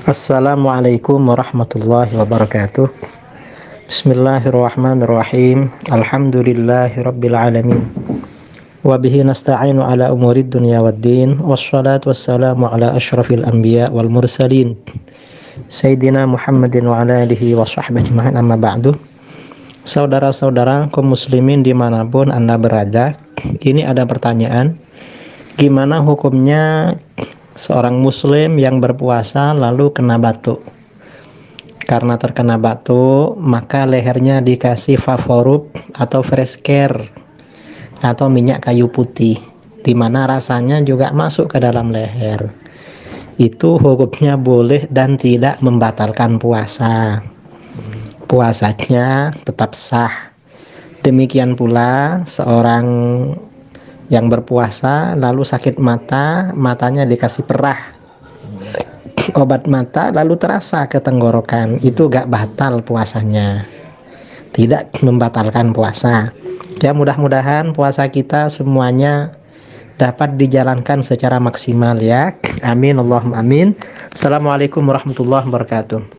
Assalamualaikum warahmatullahi wabarakatuh. Bismillahirrahmanirrahim. Alhamdulillahirabbil alamin. Wa bihi nasta'inu ala umurid dunya waddin. Wassalatu wassalamu ala asyrafil anbiya wal mursalin. Sayyidina Muhammadin wa ala alihi wa sahbihi ajma'in, amma ba'du. Saudara-saudara kaum muslimin dimanapun Anda berada, ini ada pertanyaan. Gimana hukumnya seorang muslim yang berpuasa lalu kena batuk? Karena terkena batuk, maka lehernya dikasih Vaporub atau Fresh Care atau minyak kayu putih, dimana rasanya juga masuk ke dalam leher. Itu hukumnya boleh dan tidak membatalkan puasa. Puasanya tetap sah. Demikian pula seorang yang berpuasa lalu sakit mata, matanya dikasih perah, obat mata lalu terasa ke tenggorokan, itu gak batal puasanya, tidak membatalkan puasa. Ya, mudah-mudahan puasa kita semuanya dapat dijalankan secara maksimal ya. Amin, Allahumma amin. Assalamualaikum warahmatullahi wabarakatuh.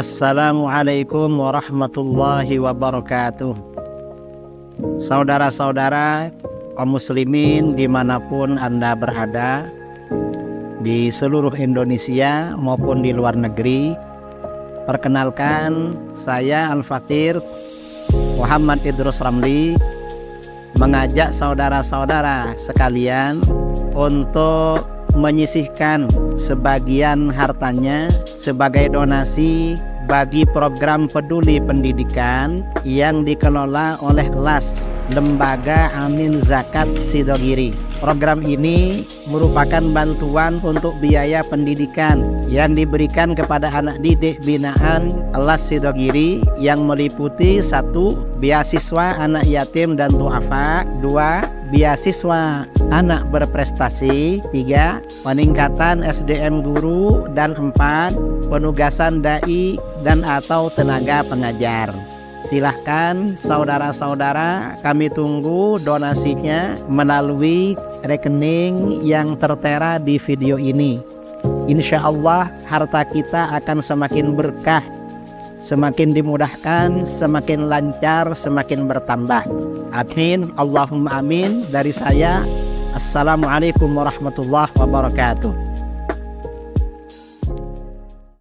Assalamualaikum warahmatullahi wabarakatuh. Saudara-saudara kaum muslimin dimanapun Anda berada, di seluruh Indonesia maupun di luar negeri, perkenalkan saya Al-Fakir Muhammad Idrus Ramli mengajak saudara-saudara sekalian untuk menyisihkan sebagian hartanya sebagai donasi bagi program peduli pendidikan yang dikelola oleh LAS, Lembaga Amin Zakat Sidogiri. Program ini merupakan bantuan untuk biaya pendidikan yang diberikan kepada anak didik binaan LAS Sidogiri yang meliputi 1. Beasiswa anak yatim dan duafa, 2. Beasiswa anak berprestasi, 3. Peningkatan SDM guru, dan 4. Penugasan dai dan atau tenaga pengajar. Silahkan saudara-saudara, kami tunggu donasinya melalui rekening yang tertera di video ini. Insya Allah harta kita akan semakin berkah, semakin dimudahkan, semakin lancar, semakin bertambah. Amin, Allahumma amin. Dari saya, Assalamualaikum warahmatullahi wabarakatuh.